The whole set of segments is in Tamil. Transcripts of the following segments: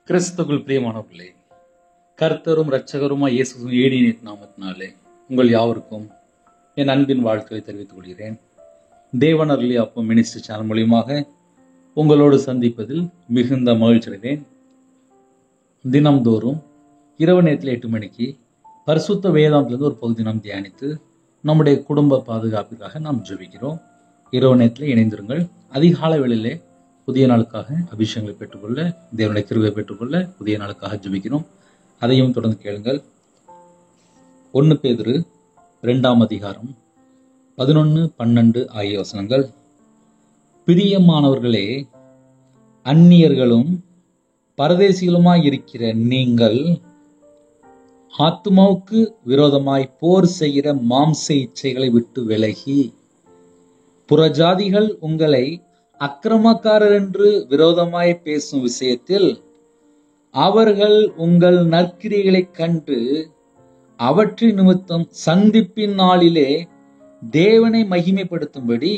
கிறிஸ்துவுக்குள் பிரியமானவர்களே, கர்த்தரும் இரட்சகருமாய் இயேசுவின் ஈடிய நாமத்தினாலே உங்கள் யாவருக்கும் என் அன்பின் வாழ்த்துக்களை தெரிவித்துக் கொள்கிறேன். தேவன் அருளிய அப்பம் மினிஸ்ட்ரி சேனல் மூலியமாக உங்களோடு சந்திப்பதில் மிகுந்த மகிழ்ச்சி அடைவேன். தினம்தோறும் இரவு நேரத்தில் 8 மணிக்கு பரிசுத்த வேதாந்திலிருந்து ஒரு பகுதி நாம் தியானித்து நம்முடைய குடும்ப பாதுகாப்பிற்காக நாம் ஜெபிக்கிறோம். இரவு நேரத்தில் இணைந்திருங்கள். அதிகாலை வேளையிலே புதிய நாளுக்காக அபிஷேகங்களை பெற்றுக்கொள்ள, தேவனுடைய கிருபையை பெற்றுக்கொள்ள புதிய நாளுக்காக ஜெபிக்கிறோம். அதையும் தொடர்ந்து கேளுங்கள். 1 பேதுரு 2ஆம் அதிகாரம் 11, 12 ஆகிய வசனங்கள். பிரியமானவர்களே, அந்நியர்களும் பரதேசிகளுமாய் இருக்கிற நீங்கள் ஆத்துமாவுக்கு விரோதமாய் போர் செய்கிற மாம்ச இச்சைகளை விட்டு விலகி, புறஜாதிகள் உங்களை அக்கிரமக்காரர் என்று விரோதமாய் பேசும் விஷயத்தில் அவர்கள் உங்கள் நற்கிரியைகளை கண்டு அவற்றின் நிமித்தம் சந்திப்பின் நாளிலே தேவனை மகிமைப்படுத்தும்படி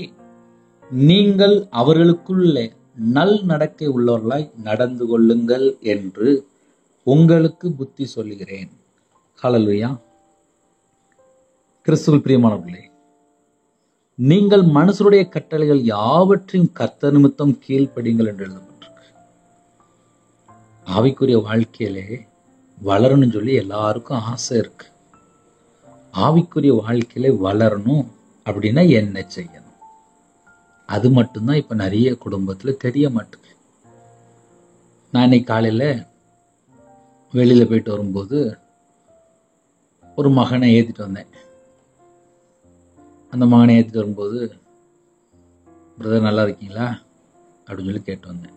நீங்கள் அவர்களுக்குள்ளே நல் நடக்கை உள்ளவர்களாய் நடந்து கொள்ளுங்கள் என்று உங்களுக்கு புத்தி சொல்லுகிறேன். ஹல்லேலூயா. கிறிஸ்துவுக்குள் பிரியமானவர்களே, நீங்கள் மனுஷருடைய கட்டளைகள் யாவற்றையும் கர்த்தர் நிமித்தம் கீழ்ப்படிங்கள் என்று எழுதப்பட்டிருக்கு. ஆவிக்குரிய வாழ்க்கையிலே வளரணும்னு சொல்லி எல்லாருக்கும் ஆசை இருக்கு. ஆவிக்குரிய வாழ்க்கையில வளரணும் அப்படின்னா என்ன செய்யணும்? அது மட்டும்தான் இப்ப நிறைய குடும்பத்துல தெரிய மாட்டேங்குது. நான் இன்னைக்கு காலையில வெளியில போயிட்டு வரும்போது ஒரு மகனை ஏத்திட்டு வந்தேன். அந்த மகனை ஏற்றிட்டு வரும்போது, பிரதர் நல்லா இருக்கீங்களா அப்படின்னு சொல்லி கேட்டு வந்தேன்.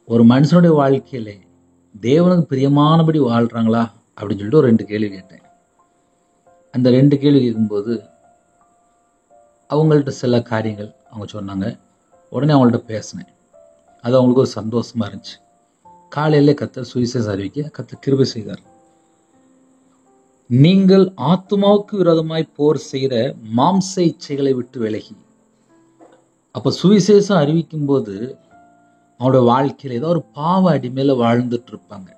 ஒரு மனுஷனுடைய வாழ்க்கையில தேவனுக்கு பிரியமானபடி வாழ்றாங்களா அப்படின்னு சொல்லிட்டு ஒரு 2 கேள்வி கேட்டேன். அந்த 2 கேள்வி கேட்கும்போது அவங்கள்ட்ட சில காரியங்கள் அவங்க சொன்னாங்க. உடனே அவங்கள்ட்ட பேசினேன். அது அவங்களுக்கு ஒரு சந்தோஷமா இருந்துச்சு. காலையில கர்த்தர் சுவிசேஷம் அறிவிக்க கர்த்தர் கிருபை செய்தார். நீங்கள் ஆத்துமாவுக்கு விரோதமாய் போர் செய்கிற மாம்ச இச்சைகளை விட்டு விலகி. அப்ப சுவிசேஷம் அறிவிக்கும் போது அவனோட வாழ்க்கையில ஏதோ ஒரு பாவ அடிமையில வாழ்ந்துட்டு இருப்பாங்க.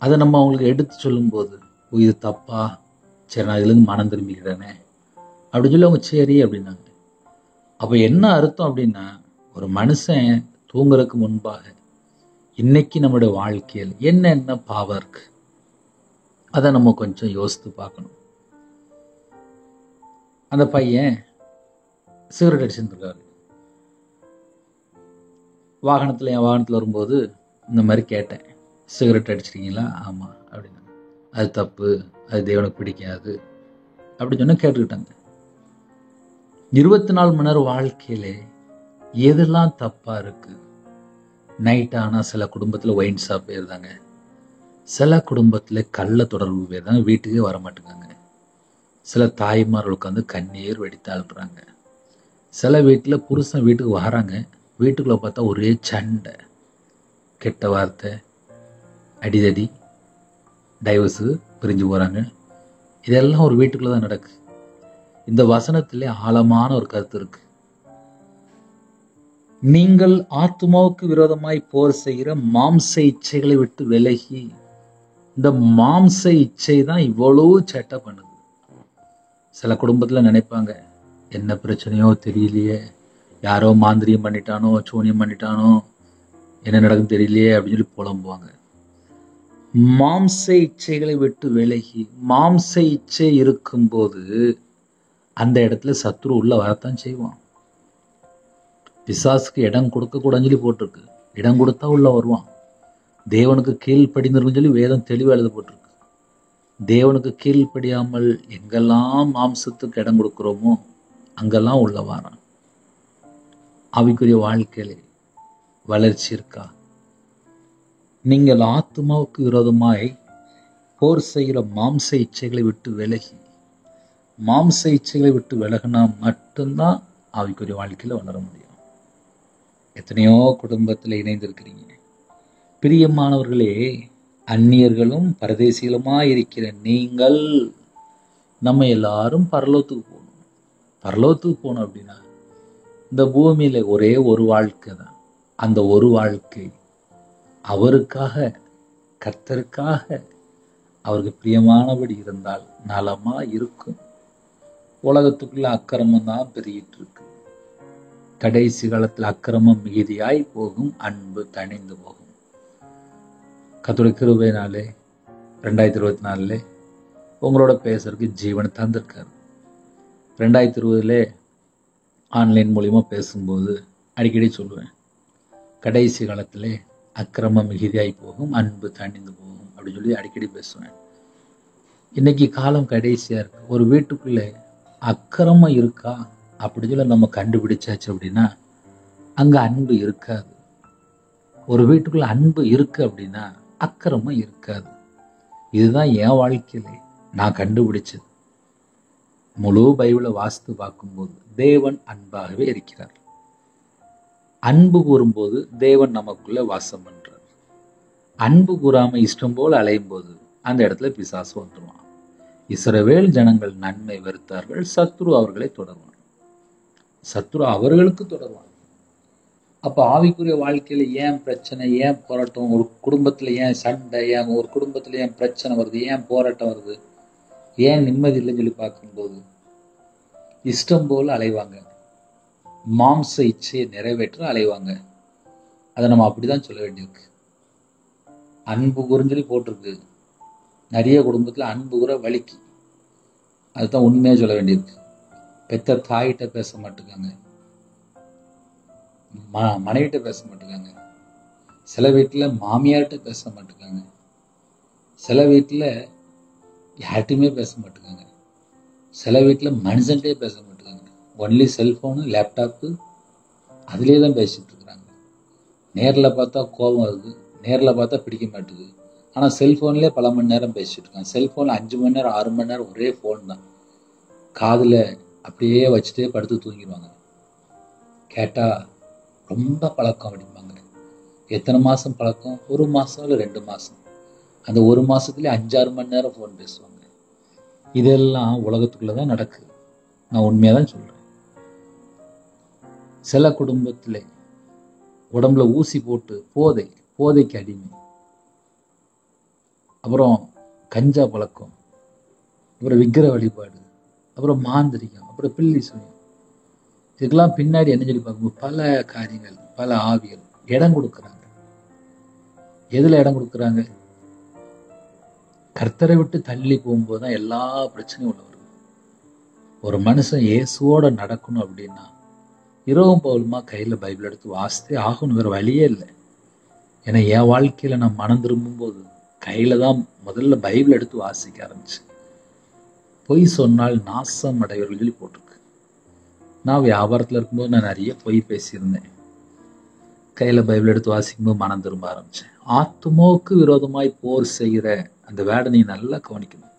அதை நம்ம அவங்களுக்கு எடுத்து சொல்லும் போது, இது தப்பா, சரி நான் இதுல இருந்து மனம் திரும்பிக்கிறேனே அப்படின்னு சொல்லி அவங்க சரி அப்படின்னாங்க. அப்ப என்ன அர்த்தம் அப்படின்னா, ஒரு மனுஷன் தூங்குறதுக்கு முன்பாக இன்னைக்கு நம்மளுடைய வாழ்க்கையில் என்ன பாவம் இருக்கு அதை நம்ம கொஞ்சம் யோசித்து பார்க்கணும். அந்த பையன் சிகரெட் அடிச்சுருக்காரு. என் வாகனத்தில் வரும்போது இந்த மாதிரி கேட்டேன், சிகரெட் அடிச்சிருக்கீங்களா? ஆமா அப்படின்னா. அது தப்பு, அது தேவனுக்கு பிடிக்காது அப்படின்னு சொன்னா கேட்டுக்கிட்டாங்க. 24 மணி நேரம் வாழ்க்கையில எதெல்லாம் தப்பா இருக்கு? நைட் ஆனா சில குடும்பத்துல ஒயின் ஷாப் போயிருந்தாங்க, சில குடும்பத்துல கள்ள தொடர்பு போயிருந்தாங்க, வீட்டுக்கே வர மாட்டேங்காங்க. சில தாய்மார்கள் உட்காந்து கண்ணீர் வெடித்தாள்றாங்க. சில வீட்டுல புருஷன் வீட்டுக்கு வராங்க, வீட்டுக்குள்ள பார்த்தா ஒரே சண்டை, கெட்ட வார்த்தை, அடிதடி, டைவர்ஸு, பிரிஞ்சு போறாங்க. இதெல்லாம் ஒரு வீட்டுக்குள்ளதான் நடக்கு. இந்த வசனத்திலே ஆழமான ஒரு கருத்து இருக்கு. நீங்கள் ஆத்துமாவுக்கு விரோதமாய் போர் செய்கிற மாம்ச இச்சைகளை விட்டு விலகி. இந்த மாம்ச இச்சை தான் இவ்வளவு சேட்டை பண்ணுது. சில குடும்பத்துல நினைப்பாங்க, என்ன பிரச்சனையோ தெரியலையே, யாரோ மாந்திரியம் பண்ணிட்டானோ, சூனியம் பண்ணிட்டானோ, என்ன நடக்கும் தெரியலையே அப்படின்னு சொல்லி புலம்புவாங்க. மாம்ச இச்சைகளை விட்டு விலகி. மாம்ச இச்சை இருக்கும்போது அந்த இடத்துல சத்துரு உள்ள வரத்தான் செய்வான். பிசாசுக்கு இடம் கொடுக்க கூடாதுன்னு சொல்லி போட்டிருக்கு. இடம் கொடுத்தா உள்ள வருவான். தேவனுக்கு கீழ்ப்படிந்தவர்கள் சொல்லி வேதம் தெளிவாக எழுதப்பட்டிருக்கு. தேவனுக்கு கீழ்ப்படியாமல் எங்கெல்லாம் மாம்சத்துக்கு இடம் கொடுக்கிறோமோ அங்கெல்லாம் உள்ள வாரான். ஆவிக்குரிய வாழ்க்கையில வளர்ச்சி இருக்கா? நீங்கள் ஆத்துமாவுக்கு விரோதமாய் போர் செய்கிற மாம்ச இச்சைகளை விட்டு விலகி. மாம்ச இச்சைகளை விட்டு விலகினா மட்டும்தான் ஆவிக்குரிய வாழ்க்கையில வளர முடியும். எத்தனையோ குடும்பத்தில் இணைந்திருக்கிறீங்க. பிரியமானவர்களே, அந்நியர்களும் பரதேசிகளுமாய் இருக்கிற நீங்கள். நம்ம எல்லாரும் பரலோகத்துக்கு போகணும். பரலோகத்துக்கு போகணும் அப்படின்னா இந்த பூமியில ஒரே ஒரு வாழ்க்கை தான். அந்த ஒரு வாழ்க்கை அவருக்காக, கர்த்தருக்காக, அவருக்கு பிரியமானபடி இருந்தால் நலமா இருக்கும். உலகத்துக்குள்ள அக்கிரமம் தான் பெருகிட்டு இருக்கு. கடைசி காலத்துல அக்கிரமம் மிகுதியாய் போகும், அன்பு தணிந்து போகும். கர்த்தருடைய கிருபையினாலே 2024 உங்களோட பேசுறதுக்கு ஜீவனை தந்திருக்காரு. 2020 ஆன்லைன் மூலியமா பேசும்போது அடிக்கடி சொல்லுவேன், கடைசி காலத்துல அக்கிரமம் மிகுதியாய் போகும், அன்பு தணிந்து போகும் அப்படின்னு சொல்லி அடிக்கடி பேசுவேன். இன்னைக்கு காலம் கடைசியா இருக்கு. ஒரு வீட்டுக்குள்ள அக்கிரமம் இருக்கா அப்படி சொல்லி நம்ம கண்டுபிடிச்சாச்சு அப்படின்னா அங்க அன்பு இருக்காது. ஒரு வீட்டுக்குள்ள அன்பு இருக்கு அப்படின்னா அக்கிரமம் இருக்காது. இதுதான் என் வாழ்க்கையில நான் கண்டுபிடிச்சது. முழு பைபிளை வாசித்து பார்க்கும்போது தேவன் அன்பாகவே இருக்கிறார். அன்பு கூறும்போது தேவன் நமக்குள்ள வாசம் பண்றார். அன்பு கூறாம இஷ்டம் போல அலையும் போது அந்த இடத்துல பிசாசு வந்துருவான். இஸ்ரவேல் ஜனங்கள் நன்மை வெறுத்தார்கள், சத்ரு அவர்களை தொடர்வான். சத்ரு அவர்களுக்கு தொடர்வான். அப்ப ஆவிக்குரிய வாழ்க்கையில ஏன் பிரச்சனை, ஏன் போராட்டம், ஒரு குடும்பத்துல ஏன் சண்டை, ஏன் ஒரு குடும்பத்துல ஏன் பிரச்சனை வருது, ஏன் போராட்டம் வருது, ஏன் நிம்மதி இல்லைன்னு சொல்லி பார்க்கும்போது இஷ்டம் போல அலைவாங்க. மாம்ச இச்சையை நிறைவேற்ற அலைவாங்க. அதை நம்ம அப்படிதான் சொல்ல வேண்டியிருக்கு. அன்பு கூறுன்னு சொல்லி போட்டிருக்கு. நிறைய குடும்பத்துல அன்பு கூற வலிக்கு. அதுதான் உண்மையா சொல்ல வேண்டியிருக்கு. பெத்த தாயிட்ட பேச மாட்டேங்காங்க, மனைவிட்ட பேச மாட்டேங்காங்க, சில வீட்டுல மாமியார்கிட்ட பேச மாட்டேங்காங்க, சில வீட்டுல யார்கிட்டையுமே பேச மாட்டேங்காங்க, சில வீட்டுல மனுஷன்ட்டே பேச மாட்டேங்காங்க. ஒன்லி செல்போனு, லேப்டாப்பு, அதுலேயே தான் பேசிட்டு இருக்கிறாங்க. நேரில் பார்த்தா கோபம் வருது, நேரில் பார்த்தா பிடிக்க மாட்டேங்குது. ஆனால் செல்ஃபோன்லேயே பல மணி நேரம் பேசிட்டு இருக்காங்க. செல்ஃபோனில் 5 மணி நேரம் 6 மணி நேரம் ஒரே ஃபோன் தான். காதில் அப்படியே வச்சுட்டே படுத்து தூங்கிடுவாங்க. கேட்டால் ரொம்ப பழக்கம் அப்படிம்பாங்க. எத்தனை மாதம் பழக்கம்? 1 மாதம் இல்லை 2 மாதம். அந்த 1 மாதத்துலேயே 5-6 மணி நேரம் ஃபோன் பேசுவாங்க. இதெல்லாம் உலகத்துக்குள்ளே தான் நடக்குது. நான் உண்மையாக தான் சொல்கிறேன். சில குடும்பத்தில் உடம்புல ஊசி போட்டு போதைக்கு அடிமை, அப்புறம் கஞ்சா பழக்கம், அப்புறம் விக்கிர வழிபாடு, அப்புறம் மாந்திரிகம், அப்புறம் பில்லி சுயம். இதுக்கெல்லாம் பின்னாடி என்ன சொல்லி பார்க்கும்போது பல காரியங்கள், பல ஆவிகள் இடம் கொடுக்குறாங்க. எதுல இடம் கொடுக்குறாங்க? கர்த்தரை விட்டு தள்ளி போகும்போது தான் எல்லா பிரச்சனையும் உள்ள வருது. ஒரு மனுஷன் இயேசுவோட நடக்கணும் அப்படின்னா இரவும் பகலுமா கையில பைபிள் எடுத்து வாசித்தே ஆகணும். வேற வழியே இல்லை. ஏன்னா என் வாழ்க்கையில நான் மனம் திரும்பும் போது கையில தான் முதல்ல பைபிள் எடுத்து வாசிக்க ஆரம்பிச்சு. பொய் சொன்னால் நாசம் அடைவர்கள் சொல்லி போட்டிருக்கு. நான் வியாபாரத்துல இருக்கும்போது நான் நிறைய பொய் பேசியிருந்தேன். கையில பைபிள் எடுத்து வாசிக்கும்போது மனம் திரும்ப ஆரம்பிச்சேன். ஆத்துமாவுக்கு விரோதமாய் போர் செய்கிற அந்த வேடனை நல்லா கவனிக்கணும்.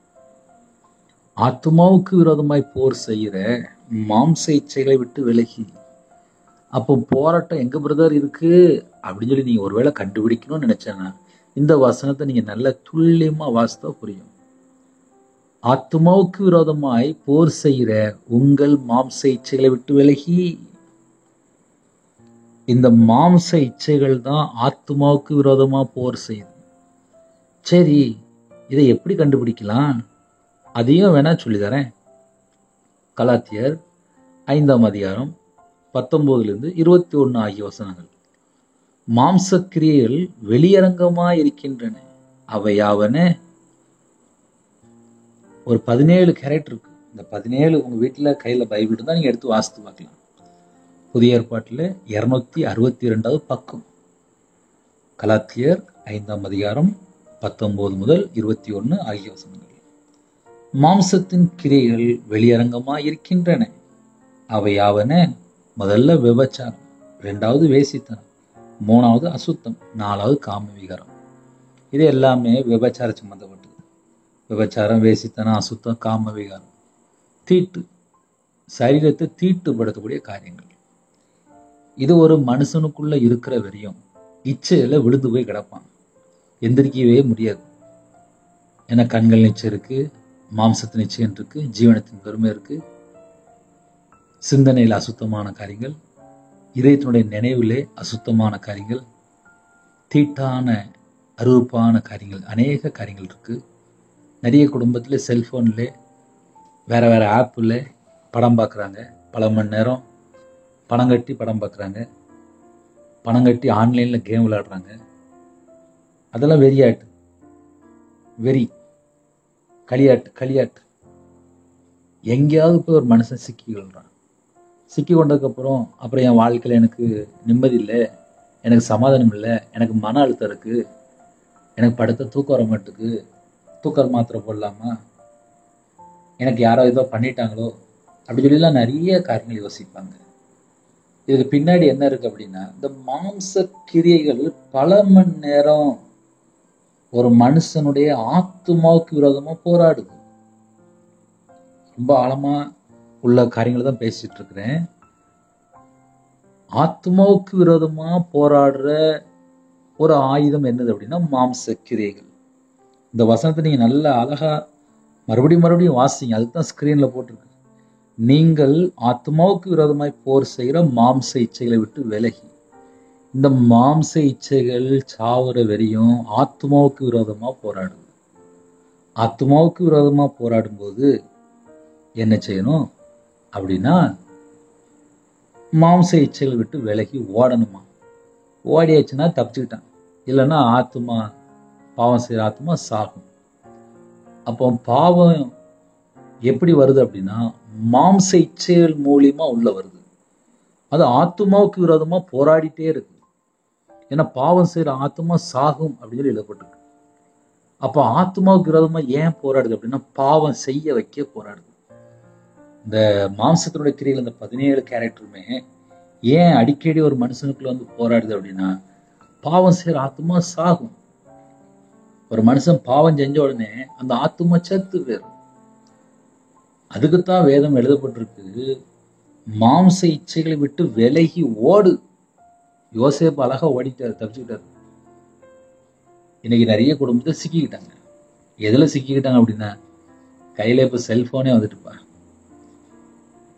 ஆத்துமாவுக்கு விரோதமாய் போர் செய்கிற மாம்ச இச்சைகளை விட்டு விலகி. அப்போ போராட்டம் எங்க பிரதர் இருக்கு அப்படின்னு சொல்லி நீங்க ஒருவேளை கண்டுபிடிக்கணும்னு நினைச்சேன்னா இந்த வசனத்தை நீங்க நல்ல துல்லியமா வாசித்தா புரியும். ஆத்துமாவுக்கு விரோதமாய் போர் செய்கிற உங்கள் மாம்ச இச்சைகளை விட்டு விலகி. இந்த மாம்ச இச்சைகள் தான் ஆத்துமாவுக்கு விரோதமா போர் செய்யுது. சரி, இதை எப்படி கண்டுபிடிக்கலாம்? அதையும் வேணா சொல்லித்தரேன். கலாத்தியர் 5ஆம் அதிகாரம் 19-21 ஆகிய வசனங்கள். மாம்சக்கிரியைகள் வெளியரங்கமாய் இருக்கின்றன. அவையாவன. ஒரு 17 கேரக்டர் இருக்கு. இந்த 17 உங்க வீட்டுல கையில பைபிள் இருந்தா நீங்க எடுத்து வாசித்து பார்க்கலாம். புதிய ஏற்பாட்டுல 262வது பக்கம். கலாத்தியர் 5ஆம் அதிகாரம் 19-21 ஆகிய வசனங்கள். மாம்சத்தின் கிரியைகள் வெளியரங்கமாய் இருக்கின்றன. அவையாவன. முதல்ல விபச்சாரம், 2வது வேசித்தனம், 3வது அசுத்தம், 4வது காம விகாரம். இது எல்லாமே விபச்சாரம் சம்பந்தப்பட்டது. விபச்சாரம், வேசித்தனம், அசுத்தம், காம விகாரம், தீட்டு, சரீரத்தை தீட்டுப்படுத்தக்கூடிய காரியங்கள். இது ஒரு மனுஷனுக்குள்ள இருக்கிற வெறியும். இச்சையில விழுந்து போய் கிடப்பான், எந்திரிக்கவே முடியாது. ஏன்னா கண்கள் நிச்சயம் இருக்கு, மாம்சத்து நிச்சயம் இருக்கு, ஜீவனத்தின் பெருமை இருக்கு, சிந்தனையில் அசுத்தமான காரியங்கள், இதயத்தினுடைய நினைவிலே அசுத்தமான காரியங்கள், தீட்டான அருவப்பான காரியங்கள், அநேக காரியங்கள் இருக்கு. நிறைய குடும்பத்தில் செல்போன்ல வேற வேற ஆப்பில் படம் பார்க்குறாங்க. பல மணி நேரம் பணம் கட்டி படம் பார்க்குறாங்க. பணம் கட்டி ஆன்லைனில் கேம் விளையாடுறாங்க. அதெல்லாம் வெறியாட்டு, வெறி, களியாட்டு. எங்கேயாவது போய் ஒரு மனுஷன் சிக்கி கொள்றான். சிக்கி கொண்டதுக்கப்புறம் அப்புறம் என் வாழ்க்கையில் எனக்கு நிம்மதி இல்லை, எனக்கு சமாதானம் இல்லை, எனக்கு மன அழுத்தம் இருக்குது, எனக்கு படுத்த தூக்கம் வர மாட்டுக்கு, தூக்கம் மாத்திரை போடலாமா, எனக்கு யாரோ ஏதோ பண்ணிட்டாங்களோ அப்படி சொல்லிலாம் நிறைய காரியங்கள் யோசிப்பாங்க. இதுக்கு பின்னாடி என்ன இருக்கு அப்படின்னா, இந்த மாம்ச கிரியைகள் பல மணி நேரம் ஒரு மனுஷனுடைய ஆத்துமாவுக்கு விரோதமா போராடுது. ரொம்ப ஆழமா உள்ள காரியங்களை தான் பேசிட்டு இருக்கிறேன். ஆத்மாவுக்கு விரோதமா போராடுற ஒரு ஆயுதம் என்னது அப்படின்னா மாம்ச கிரியைகள். இந்த வசனத்தை நீங்க நல்ல அழகா மறுபடியும் வாசிங்க. அதுதான் ஸ்கிரீன்ல போட்டிருக்கு. நீங்கள் ஆத்மாவுக்கு விரோதமாய் போர் செய்கிற மாம்ச இச்சைகளை விட்டு விலகி. இந்த மாம்ச இச்சைகள் சாவர வெறியும் ஆத்மாவுக்கு விரோதமா போராடுது. ஆத்மாவுக்கு விரோதமா போராடும் போது என்ன செய்யணும் அப்படின்னா, மாம்ச இச்சைகள் விட்டு விலகி ஓடணுமா. ஓடியாச்சுன்னா தப்பிச்சுக்கிட்டான், இல்லைன்னா ஆத்மா, பாவம் செய்கிற ஆத்மா சாகும். அப்போ பாவம் எப்படி வருது அப்படின்னா மாம்ச இச்சைகள் மூலியமா உள்ள வருது. அது ஆத்மாவுக்கு விரோதமா போராடிட்டே இருக்கு. ஏன்னா பாவம் செய்யற ஆத்மா சாகும் அப்படின்னு சொல்லி எழுதப்பட்டிருக்கு. அப்போ ஆத்மாவுக்கு விரோதமா ஏன் போராடுது அப்படின்னா பாவம் செய்ய வைக்க போராடுது. இந்த மாம்சத்தினுடைய கிரியில் இந்த 17 கேரக்டருமே ஏன் அடிக்கடி ஒரு மனுஷனுக்குள்ள வந்து போராடுது அப்படின்னா பாவம் செய்யற ஆத்மா சாகும். ஒரு மனுஷன் பாவம் செஞ்ச உடனே அந்த ஆத்மா செத்து போயிடும். அதுக்குத்தான் வேதம் எழுதப்பட்டிருக்கு, மாம்ச இச்சைகளை விட்டு விலகி ஓடு. யோசேப்பு அழகா ஓடிட்டாரு, தப்பிச்சுக்கிட்டாரு. இன்னைக்கு நிறைய குடும்பத்தை சிக்கிக்கிட்டாங்க. எதுல சிக்கிக்கிட்டாங்க அப்படின்னா கையில இப்ப செல்போனே வந்துட்டுப்பா.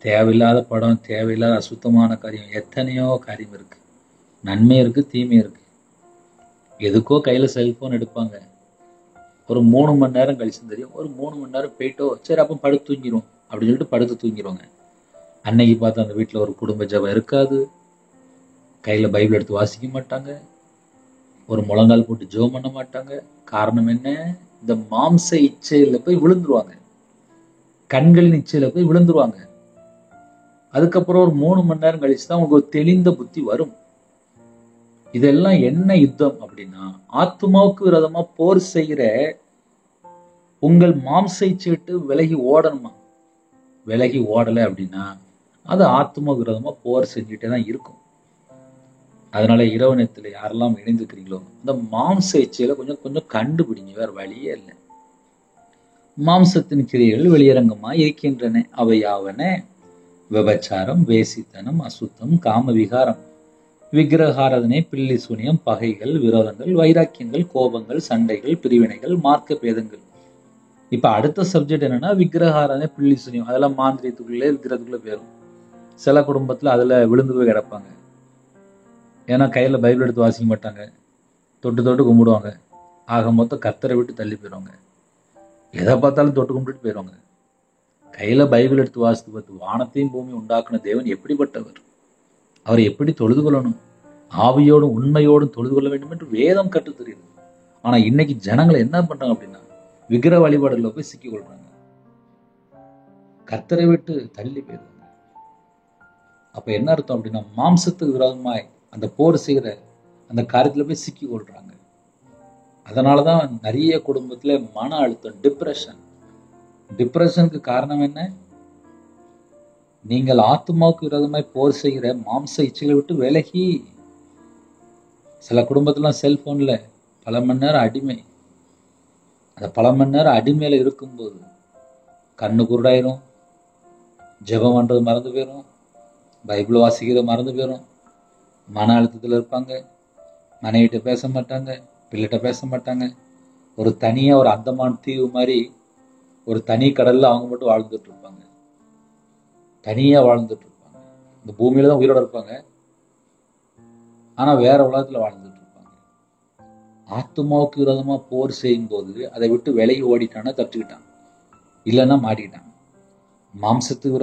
தேவையில்லாத படம், தேவையில்லாத அசுத்தமான காரியம், எத்தனையோ காரியம் இருக்கு. நன்மை இருக்கு, தீமை இருக்கு. எதுக்கோ கையில செல்போன் எடுப்பாங்க. ஒரு 3 மணி நேரம் கழிச்சு தெரியும், ஒரு 3 மணி நேரம் போயிட்டோ சரி அப்போ படுத்து தூங்கிடும் அப்படின்னு சொல்லிட்டு படுத்து தூங்கிடுவாங்க. அன்னைக்கு பார்த்தா அந்த வீட்டில் ஒரு குடும்ப ஜெபம் இருக்காது, கையில் பைபிள் எடுத்து வாசிக்க மாட்டாங்க, ஒரு முழங்கால் போட்டு ஜெபம் பண்ண மாட்டாங்க. காரணம் என்ன? இந்த மாம்ச இச்சையில போய் விழுந்துருவாங்க, கண்களின் இச்சையில போய் விழுந்துருவாங்க. அதுக்கப்புறம் ஒரு 3 மணி நேரம் கழிச்சு தான் உங்களுக்கு ஒரு தெளிந்த புத்தி வரும். இதெல்லாம் என்ன யுத்தம் அப்படின்னா ஆத்மாவுக்கு விரோதமா போர் செய்கிற உங்கள் மாம்ச இச்சை விட்டு விலகி ஓடணுமா. விலகி ஓடலை அப்படின்னா அது ஆத்மா விரோதமா போர் செஞ்சுட்டே தான் இருக்கும். அதனால இரவு நேரத்துல யாரெல்லாம் இணைந்துக்கிறீங்களோ அந்த மாம்ச இச்சையில கொஞ்சம் கொஞ்சம் கண்டுபிடிங்க, வேற வழியே இல்லை. மாம்சத்தின் கிரியைகள் வெளியரங்கமா இருக்கின்றன. அவை யாவன? விபச்சாரம், வேசித்தனம், அசுத்தம், காம விகாரம், விக்கிரகாராதனை, பில்லி சூனியம், பகைகள், விரோதங்கள், வைராக்கியங்கள், கோபங்கள், சண்டைகள், பிரிவினைகள், மார்க்க பேதங்கள். இப்ப அடுத்த சப்ஜெக்ட் என்னன்னா விக்கிரகாராதனை, பில்லி சூனியம். அதெல்லாம் மாந்திரியத்துக்குள்ளே விக்கிரத்துக்குள்ள போயிடும். சில குடும்பத்துல அதுல விழுந்து போய் கிடப்பாங்க. ஏன்னா கையில பைபிள் எடுத்து வாசிக்க மாட்டாங்க, தொட்டு கும்பிடுவாங்க. ஆக மொத்தம் கர்த்தரை விட்டு தள்ளி போயிடுவாங்க. எதை பார்த்தாலும் தொட்டு கும்பிட்டு போயிடுவாங்க. கையில பைபிள் எடுத்து வாசித்து பார்த்து வானத்தையும் பூமி உண்டாக்குன தேவன் எப்படிப்பட்டவர், அவரை எப்படி தொழுது கொள்ளணும், ஆவியோடும் உண்மையோடும் தொழுது கொள்ள வேண்டும் என்று வேதம் கற்று தெரியுது. ஆனா இன்னைக்கு ஜனங்களை என்ன பண்றாங்க அப்படின்னா விக்கிர வழிபாடுல போய் சிக்கி கொள்றாங்க, கர்த்தரை விட்டு தள்ளி போயிடுறாங்க. அப்ப என்ன அர்த்தம் அப்படின்னா மாம்சத்துக்கு விரோதமாய் அந்த போர் செய்கிற அந்த காரியத்துல போய் சிக்கி கொள்றாங்க. அதனாலதான் நிறைய குடும்பத்துல மன அழுத்தம், டிப்ரெஷனுக்கு காரணம் என்ன? நீங்கள் ஆத்மாவுக்கு விரோதமாய் போர் செய்கிற மாம்ச இச்சைகளை விட்டு விலகி. சில குடும்பத்துல செல்போன்ல பல மணி நேரம் அடிமை. அந்த பல மணி நேரம் அடிமையில இருக்கும்போது கண்ணு குருடாயிரும், ஜெபம் பண்றது மறந்து போயிடும், பைபிள் வாசிக்கிறது மறந்து போயிடும், மன அழுத்தத்துல இருப்பாங்க, மனைவிட்ட பேச மாட்டாங்க, பிள்ளைகிட்ட பேச மாட்டாங்க. ஒரு தனியா ஒரு அந்தமான் தீவு மாதிரி ஒரு தனி கடல்ல அவங்க மட்டும் வாழ்ந்துட்டு இருப்பாங்க, தனியா வாழ்ந்துட்டு இருப்பாங்க. இந்த பூமியில தான் உயிரோட இருப்பாங்க, ஆனா வேற உலகத்துல வாழ்ந்துட்டு இருப்பாங்க. ஆத்துமாவுக்கு விரோதமா போர் செய்யும் போது அதை விட்டு விலகி ஓடிட்டான்னா தப்பிச்சுக்கிட்டான், இல்லைன்னா மாட்டிக்கிட்டான். மாம்சத்துக்கு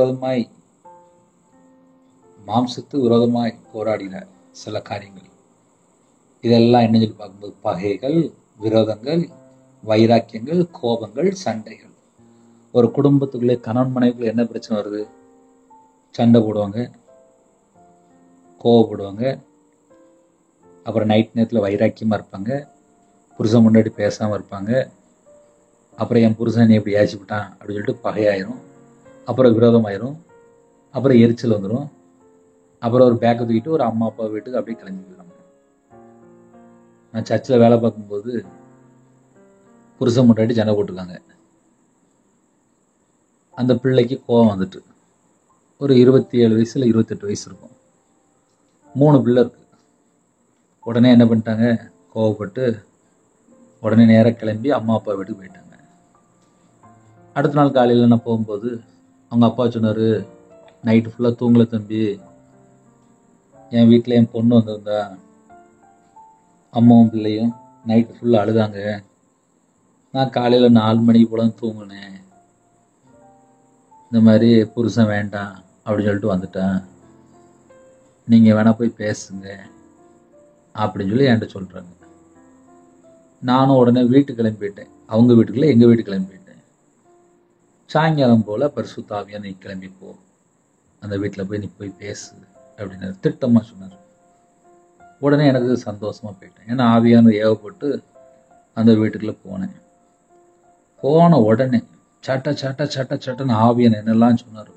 விரோதமாய் போராடின சில காரியங்கள், இதெல்லாம் என்ன சொல்லி பார்க்கும்போது பகைகள், விரோதங்கள், வைராக்கியங்கள், கோபங்கள், சண்டைகள். ஒரு குடும்பத்துக்குள்ளே கணவன் மனைவிக்குள்ள என்ன பிரச்சனை வருது? சண்டை போடுவாங்க, கோவப்படுவாங்க, அப்புறம் நைட் நேரத்தில் வைராக்கியமா இருப்பாங்க, புருஷன் முன்னாடி பேசாம இருப்பாங்க, அப்புறம் என் புருஷன் எப்படி ஏசிவிட்டான் அப்படின்னு சொல்லிட்டு பகையாயிரும், அப்புறம் விரோதமாயிரும், அப்புறம் எரிச்சல் வந்துடும், அப்புறம் ஒரு பேக்கை தூக்கிட்டு ஒரு அம்மா அப்பா வீட்டுக்கு அப்படியே கிளம்பி போயிடுவாங்க. நான் சர்ச்சில் வேலை பார்க்கும்போது புருஷன் முன்னாடி சண்டை போட்டிருக்காங்க. அந்த பிள்ளைக்கு கோபம் வந்துட்டு, ஒரு 27 வயசு இல்லை 28 வயசு இருக்கும், 3 பிள்ளை இருக்கு. உடனே என்ன பண்ணிட்டாங்க, கோவப்பட்டு உடனே நேராக கிளம்பி அம்மா அப்பா வீட்டுக்கு போயிட்டாங்க. அடுத்த நாள் காலையில் நான் போகும்போது அவங்க அப்பா சொன்னார், நைட்டு ஃபுல்லாக தூங்கலை தம்பி, என் வீட்டில் என் பொண்ணு வந்திருந்தா, அம்மாவும் பிள்ளையும் நைட்டு ஃபுல்லாக அழுதாங்க, நான் காலையில் 4 மணிக்கு போல தூங்கினேன், இந்த மாதிரி புருஷன் வேண்டாம் அப்படின்னு சொல்லிட்டு வந்துட்டேன், நீங்கள் வேணா போய் பேசுங்க அப்படின்னு சொல்லி என்கிட்ட சொல்கிறாங்க. நானும் உடனே வீட்டுக்கு கிளம்பி போயிட்டேன். அவங்க வீட்டுக்குள்ள எங்கள் வீட்டுக்கு கிளம்பி போயிட்டேன். சாயங்காலம் போல் பரிசுத்த ஆவியானவர், நீ கிளம்பி போ, அந்த வீட்டில் போய் நீ போய் பேசு அப்படின்னு திட்டமாக சொன்னார். உடனே எனக்கு சந்தோஷமாக போயிட்டேன். ஏன்னா ஆவியானவர் ஏவப்பட்டு அந்த வீட்டுக்குள்ளே போனேன். போன உடனே சட்டன்னு ஆவியானவர் என்னெல்லாம் சொன்னார்.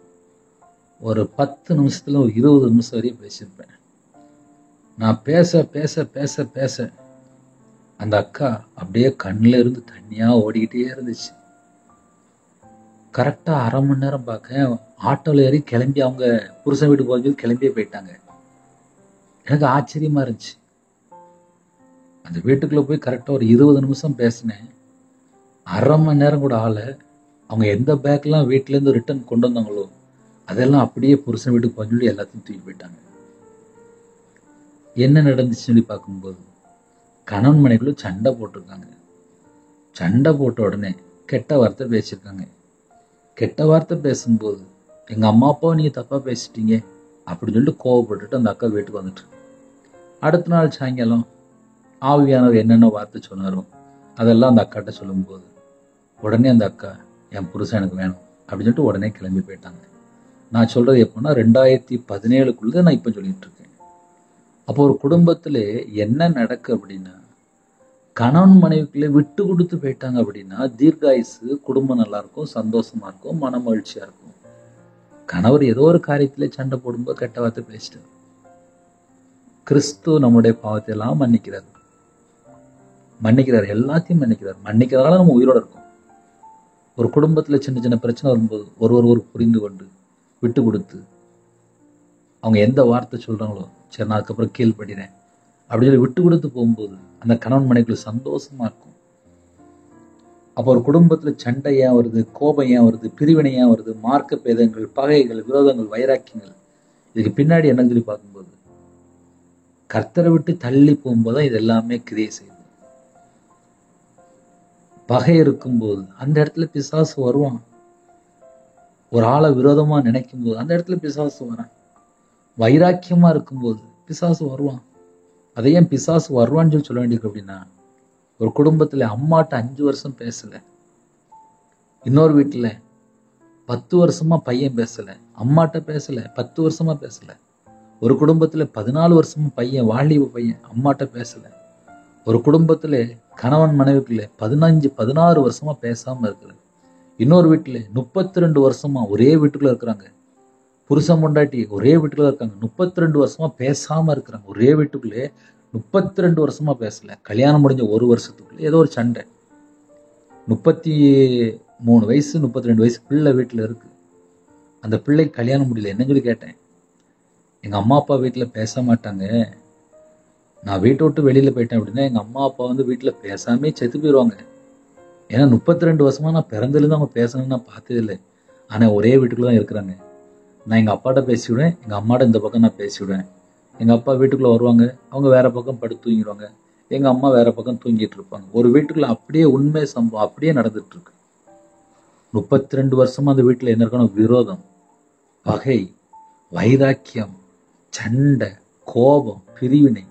ஒரு 10 நிமிஷத்தில் ஒரு 20 நிமிஷம் வரையும் பேசியிருப்பேன். நான் பேச பேச பேச பேச அந்த அக்கா அப்படியே கண்ணில் இருந்து தண்ணியாக ஓடிக்கிட்டே இருந்துச்சு. கரெக்டாக அரை மணி நேரம் பார்க்க ஆட்டோவில் ஏறி கிளம்பி அவங்க புருஷன் வீட்டுக்கு போகும்போது கிளம்பியே போயிட்டாங்க. எனக்கு ஆச்சரியமா இருந்துச்சு. அந்த வீட்டுக்குள்ளே போய் கரெக்டாக ஒரு 20 நிமிஷம் பேசினேன். அரை மணி நேரம் கூட ஆள. அவங்க எந்த பேக்லாம் வீட்டிலேருந்து ரிட்டர்ன் கொண்டு வந்தாங்களோ அதெல்லாம் அப்படியே புருஷன் வீட்டுக்கு போக சொல்லி எல்லாத்தையும் தூக்கி போயிட்டாங்க. என்ன நடந்துச்சுன்னு சொல்லி பார்க்கும்போது கணவன் மனைவிக்குள்ள சண்டை போட்டிருக்காங்க. சண்டை போட்ட உடனே கெட்ட வார்த்தை பேசியிருக்காங்க. கெட்ட வார்த்தை பேசும்போது எங்கள் அம்மா அப்பாவை நீங்கள் தப்பாக பேசிட்டீங்க அப்படின்னு சொல்லிட்டு கோவப்பட்டுட்டு அந்த அக்கா வீட்டுக்கு வந்துட்டு, அடுத்த நாள் சாயங்காலம் ஆவியானவர் என்னென்ன வார்த்தை சொன்னாரோ அதெல்லாம் அந்த அக்காட்ட சொல்லும்போது உடனே அந்த அக்கா, என் புருஷன் எனக்கு வேணும் அப்படின்னு சொல்லிட்டு உடனே கிளம்பி போயிட்டாங்க. நான் சொல்றது எப்போன்னா 2017 நான் இப்போ சொல்லிட்டு இருக்கேன். அப்போ ஒரு குடும்பத்துல என்ன நடக்கு அப்படின்னா, கணவன் மனைவிக்குள்ளே விட்டு கொடுத்து போயிட்டாங்க அப்படின்னா தீர்காயுசு, குடும்பம் நல்லா இருக்கும், சந்தோஷமா இருக்கும், மன மகிழ்ச்சியா இருக்கும். கணவர் ஏதோ ஒரு காரியத்திலே சண்டை போடும்போது கெட்ட வார்த்தை பேசிட்டார். கிறிஸ்து நம்முடைய பாவத்தை எல்லாம் மன்னிக்கிறார், எல்லாத்தையும் மன்னிக்கிறார். மன்னிக்கிறதால நம்ம உயிரோட இருக்கோம். ஒரு குடும்பத்துல சின்ன சின்ன பிரச்சனை வரும்போது ஒருவர் புரிந்து கொண்டு விட்டு கொடுத்து அவங்க எந்த வார்த்தை சொல்றாங்களோ சரி நான் அதுக்கப்புறம் கீழ்படுறேன் அப்படின்னு சொல்லி விட்டு கொடுத்து போகும்போது அந்த கணவன் மனைவிக்குள்ள சந்தோஷமா இருக்கும். அப்போ ஒரு குடும்பத்துல சண்டை ஏன் வருது, கோபம் ஏன் வருது, பிரிவினை ஏன் வருது, மார்க்க பேதங்கள், பகைகள், விரோதங்கள், வைராக்கியங்கள், இதுக்கு பின்னாடி என்னன்னு சொல்லி பார்க்கும்போது கர்த்தரை விட்டு தள்ளி போகும்போது இது எல்லாமே கிரியை செய்யுது. பகை இருக்கும்போது அந்த இடத்துல பிசாசு வருவான். ஒரு ஆளை விரோதமா நினைக்கும் போது அந்த இடத்துல பிசாசு வரான். வைராக்கியமா இருக்கும்போது பிசாசு வருவான். அதை ஏன் பிசாசு வருவான்னு சொல்லி சொல்ல வேண்டியிருக்கு அப்படின்னா, ஒரு குடும்பத்துல அம்மாட்ட 5 வருஷம் பேசல, இன்னொரு வீட்டுல 10 வருஷமா பையன் பேசல, அம்மாட்ட பேசல, 10 வருஷமா பேசல. ஒரு குடும்பத்துல 14 வருஷமா பையன், வாலிப பையன் அம்மாட்ட பேசல. ஒரு குடும்பத்துல கணவன் மனைவிக்குள்ள 15-16 வருஷமா பேசாம இருக்கிறது. இன்னொரு வீட்டுல 32 வருஷமா ஒரே வீட்டுக்குள்ள இருக்கிறாங்க. புருஷன் பொண்டாட்டி ஒரே வீட்டுக்குள்ள இருக்காங்க, 32 வருஷமா பேசாம இருக்கிறாங்க. ஒரே வீட்டுக்குள்ளே 32 வருஷமா பேசல. கல்யாணம் முடிஞ்ச 1 வருஷத்துக்குள்ள ஏதோ ஒரு சண்டை. 33 வயசு 32 வயசு பிள்ளை வீட்டுல இருக்கு. அந்த பிள்ளைக்கு கல்யாணம் முடியல. என்ன சொல்லி கேட்டேன், எங்க அம்மா அப்பா வீட்டுல பேச மாட்டாங்க, நான் வீட்டை விட்டு வெளியில போயிட்டேன் அப்படின்னா எங்க அம்மா அப்பா வந்து வீட்டுல பேசாமே செத்து போயிடுவாங்க. ஏன்னா 32 வருஷமா நான் பிறந்ததுலேருந்து அவங்க பேசணும்னு நான் பார்த்தது இல்லை. ஆனா ஒரே வீட்டுக்குள்ள தான் இருக்கிறாங்க. நான் எங்க அப்பாட்ட பேசிவிடுவேன், எங்க அம்மாட்ட இந்த பக்கம் நான் பேசிவிடுவேன். எங்கள் அப்பா வீட்டுக்குள்ளே வருவாங்க, அவங்க வேற பக்கம் படுத்து தூங்கிடுவாங்க. எங்கள் அம்மா வேற பக்கம் தூங்கிட்டு இருப்பாங்க. ஒரு வீட்டுக்குள்ள அப்படியே உண்மை சம்பவம் அப்படியே நடந்துட்டு இருக்கு. 32 வருஷமா அந்த வீட்டில் என்ன இருக்கணும்? விரோதம், பகை, வைராக்கியம், சண்டை, கோபம், பிரிவினை,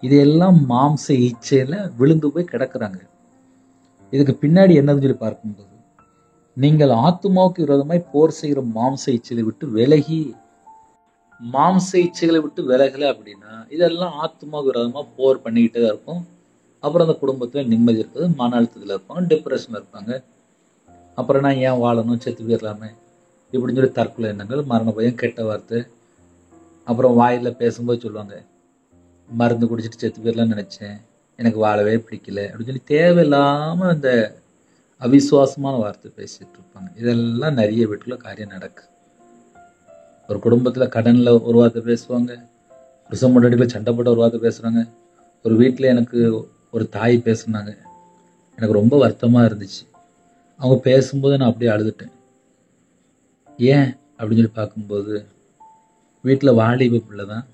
இதெல்லாம் மாம்ச இச்சையில விழுந்து போய் கிடக்குறாங்க. இதுக்கு பின்னாடி என்னன்னு சொல்லி பார்க்கும்போது, நீங்கள் ஆத்துமாவுக்கு விரோதமாய் போர் செய்கிற மாம்ச இச்சைகளை விட்டு விலகி, மாம்ச இச்சைகளை விட்டு விலகலை அப்படின்னா இதெல்லாம் ஆத்துமாவுக்கு விரோதமா போர் பண்ணிக்கிட்டே தான் இருக்கும். அப்புறம் அந்த குடும்பத்துல நிம்மதி இருக்குது, மன அழுத்தத்தில் இருப்பாங்க, டிப்ரெஷன் இருப்பாங்க. அப்புறம் நான் ஏன் வாழணும், செத்து போயிடலாமே இப்படின்னு சொல்லி தற்கொலை எண்ணங்கள், மரண பயம், கெட்ட வார்த்தை. அப்புறம் வாயில் பேசும்போது சொல்லுவாங்க, மருந்து குடிச்சிட்டு செத்து போயிடலாம்னு நினைச்சேன், எனக்கு வாழவே பிடிக்கல அப்படின்னு சொல்லி தேவையில்லாம அந்த அவிசுவாசமான வார்த்தை பேசிட்டு இருப்பாங்க. இதெல்லாம் நிறைய வீட்டுல காரியம் நடக்கு. ஒரு குடும்பத்துல கடன்ல ஒரு வார்த்தை பேசுவாங்க, புருஷன் பொண்டாட்டில சண்டை போட்ட ஒரு வார்த்தை பேசுறாங்க. ஒரு வீட்டுல எனக்கு ஒரு தாய் பேசுனாங்க, எனக்கு ரொம்ப வருத்தமா இருந்துச்சு. அவங்க பேசும்போது நான் அப்படியே அழுதுட்டேன். ஏன் அப்படின்னு சொல்லி பார்க்கும்போது, வீட்டுல வாலிப பிள்ளை தான்,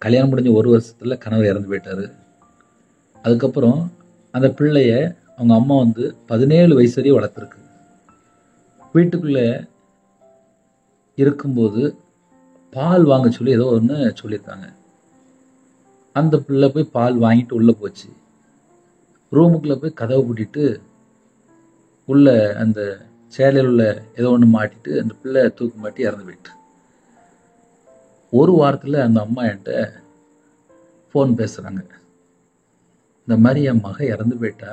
கல்யாணம் முடிஞ்ச 1 வருஷத்துல கணவர் இறந்து போயிட்டாரு. அதுக்கப்புறம் அந்த பிள்ளைய அவங்க அம்மா 17 வயசு வரையும் வளர்த்துருக்கு. வீட்டுக்குள்ள இருக்கும்போது பால் வாங்க சொல்லி ஏதோ ஒன்று சொல்லியிருக்காங்க. அந்த பிள்ளை போய் பால் வாங்கிட்டு உள்ள போச்சு. ரூமுக்குள்ள போய் கதவை பூட்டிட்டு உள்ள அந்த சேலையில் உள்ள ஏதோ ஒன்று மாட்டிட்டு அந்த பிள்ளை தூக்கு மாட்டி இறந்து போயிட்டு. ஒரு வாரத்தில் அந்த அம்மா என்கிட்ட ஃபோன் பேசுகிறாங்க. இந்த மாதிரி என் மக இறந்து போயிட்டா,